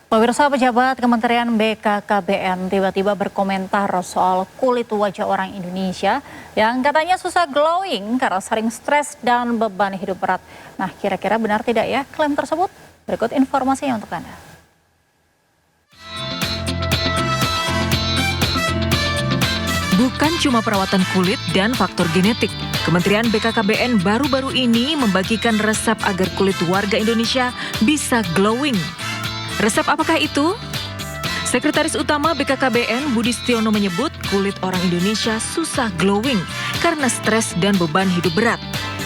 Pemirsa, pejabat Kementerian BKKBN tiba-tiba berkomentar soal kulit wajah orang Indonesia yang katanya susah glowing karena sering stres dan beban hidup berat. Nah, kira-kira benar tidak ya klaim tersebut? Berikut informasinya untuk Anda. Bukan cuma perawatan kulit dan faktor genetik. Kementerian BKKBN baru-baru ini membagikan resep agar kulit warga Indonesia bisa glowing. Resep apakah itu? Sekretaris Utama BKKBN Budi Setiono menyebut kulit orang Indonesia susah glowing karena stres dan beban hidup berat.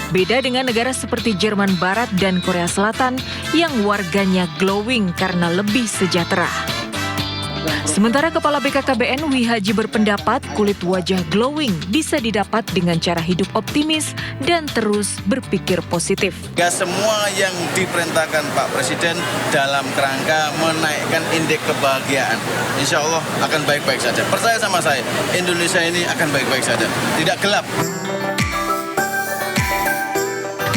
Beda dengan negara seperti Jerman Barat dan Korea Selatan yang warganya glowing karena lebih sejahtera. Sementara Kepala BKKBN Wihaji berpendapat kulit wajah glowing bisa didapat dengan cara hidup optimis dan terus berpikir positif. Ya, semua yang diperintahkan Pak Presiden dalam kerangka menaikkan indeks kebahagiaan, insya Allah akan baik-baik saja. Percaya sama saya, Indonesia ini akan baik-baik saja, tidak gelap.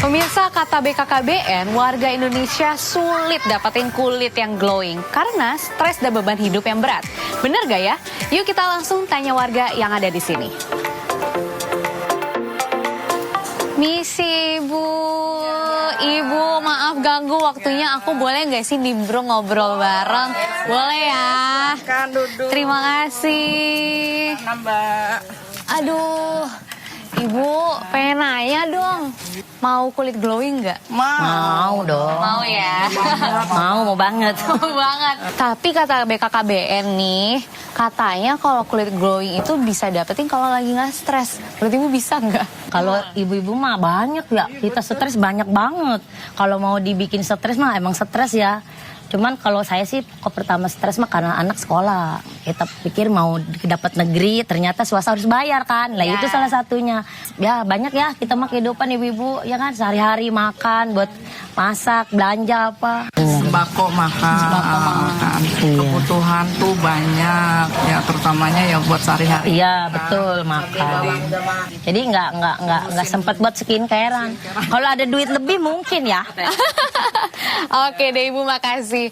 Pemirsa, kata BKKBN, warga Indonesia sulit dapetin kulit yang glowing karena stres dan beban hidup yang berat. Bener gak ya? Yuk kita langsung tanya warga yang ada di sini. Misi Ibu, maaf ganggu waktunya. Aku boleh nggak sih nimbrung ngobrol bareng? Boleh ya? Terima kasih. Mbak. Aduh, Ibu pengen nanya dong. Mau kulit glowing nggak? Mau dong. Mau ya? Mau banget. Mau banget. Tapi kata BKKBN nih, katanya kalau kulit glowing itu bisa dapetin kalau lagi nggak stres. Berarti Ibu bisa nggak? Kalau ibu-ibu mah banyak ya. Kita stres banyak banget. Kalau mau dibikin stres mah emang stres ya. Cuman kalau saya sih kok pertama stres mah karena anak sekolah. Kita pikir mau dapat negeri, ternyata swasta harus bayar kan. Lah itu salah satunya. Ya banyak ya kita mah kehidupan ibu-ibu ya kan, sehari-hari makan buat masak, belanja apa. Sembako mahal, kan. Kebutuhan tuh banyak ya, terutamanya ya buat sehari-hari. Iya betul, makan. Jadi nggak sempat buat skincarean. Kalau ada duit lebih mungkin ya. Oke deh Ibu, makasih.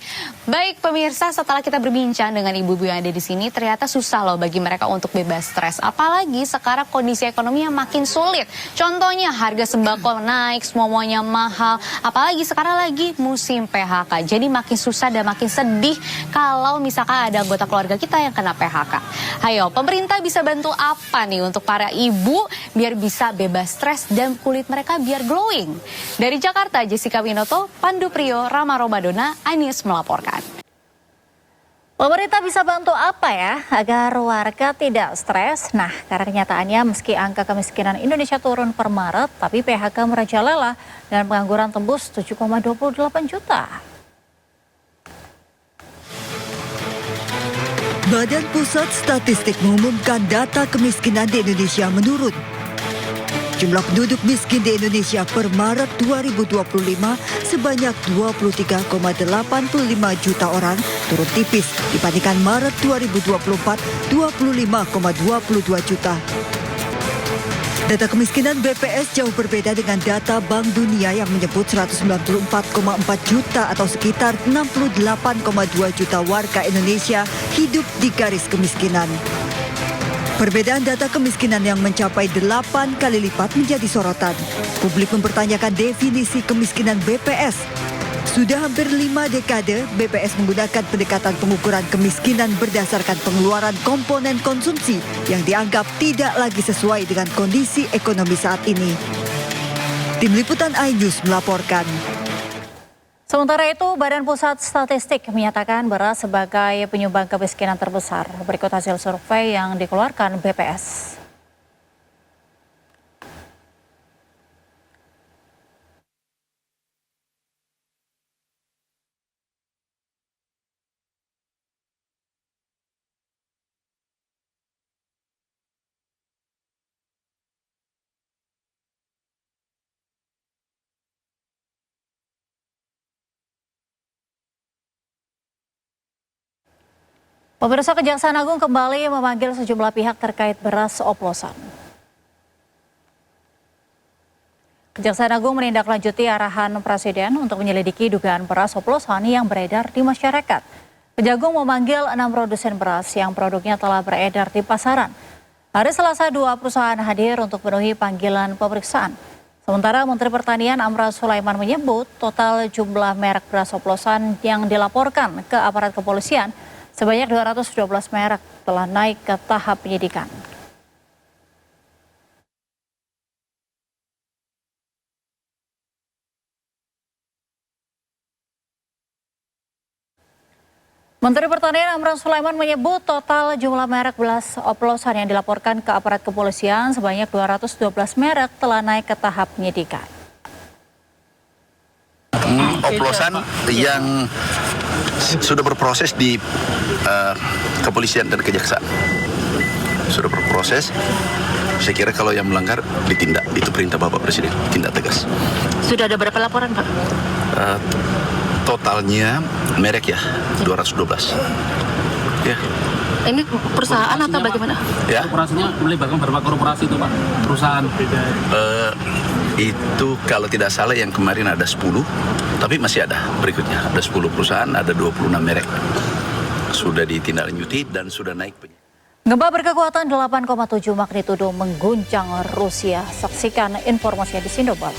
Baik pemirsa, setelah kita berbincang dengan ibu-ibu yang ada di sini, ternyata susah loh bagi mereka untuk bebas stres. Apalagi sekarang kondisi ekonominya makin sulit. Contohnya harga sembako naik, semuanya mahal. Apalagi sekarang lagi musim PHK. Jadi makin susah dan makin sedih kalau misalkan ada anggota keluarga kita yang kena PHK. Ayo, pemerintah bisa bantu apa nih untuk para ibu biar bisa bebas stres dan kulit mereka biar glowing? Dari Jakarta, Jessica Winoto, Pandu Priyo, Rama Romadona, iNews melaporkan. Pemerintah bisa bantu apa ya agar warga tidak stres? Nah, karena kenyataannya meski angka kemiskinan Indonesia turun per Maret, tapi PHK merajalela dan pengangguran tembus 7,28 juta. Badan Pusat Statistik mengumumkan data kemiskinan di Indonesia menurun. Jumlah penduduk miskin di Indonesia per Maret 2025 sebanyak 23,85 juta orang, turun tipis dibandingkan Maret 2024 25,22 juta. Data kemiskinan BPS jauh berbeda dengan data Bank Dunia yang menyebut 194,4 juta atau sekitar 68,2 juta warga Indonesia hidup di garis kemiskinan. Perbedaan data kemiskinan yang mencapai 8 kali lipat menjadi sorotan. Publik mempertanyakan definisi kemiskinan BPS. Sudah hampir 5 dekade, BPS menggunakan pendekatan pengukuran kemiskinan berdasarkan pengeluaran komponen konsumsi yang dianggap tidak lagi sesuai dengan kondisi ekonomi saat ini. Tim Liputan iNews melaporkan. Sementara itu, Badan Pusat Statistik menyatakan beras sebagai penyumbang kemiskinan terbesar. Berikut hasil survei yang dikeluarkan BPS. Pemirsa, Kejaksaan Agung kembali memanggil sejumlah pihak terkait beras oplosan. Kejaksaan Agung menindaklanjuti arahan Presiden untuk menyelidiki dugaan beras oplosan yang beredar di masyarakat. Kejagung memanggil 6 produsen beras yang produknya telah beredar di pasaran. Hari Selasa 2 perusahaan hadir untuk memenuhi panggilan pemeriksaan. Sementara Menteri Pertanian Amran Sulaiman menyebut total jumlah merek beras oplosan yang dilaporkan ke aparat kepolisian sebanyak 212 merek telah naik ke tahap penyidikan. Menteri Pertanian Amran Sulaiman menyebut total jumlah merek beras oplosan yang dilaporkan ke aparat kepolisian sebanyak 212 merek telah naik ke tahap penyidikan. Oplosan yang sudah berproses di kepolisian dan kejaksaan. Sudah berproses, saya kira kalau yang melanggar ditindak, itu perintah Bapak Presiden, tindak tegas. Sudah ada berapa laporan, Pak? Totalnya merek ya 212. Ya. Ini perusahaan atau bagaimana? Ya. Korporasinya melibatkan berapa korporasi itu Pak? Perusahaan? Itu kalau tidak salah yang kemarin ada 10, tapi masih ada berikutnya. Ada 10 perusahaan, ada 26 merek. Sudah ditindaklanjuti dan sudah naik. Gempa berkekuatan 8,7 magnitudo mengguncang Rusia. Saksikan informasinya di Sindobalan.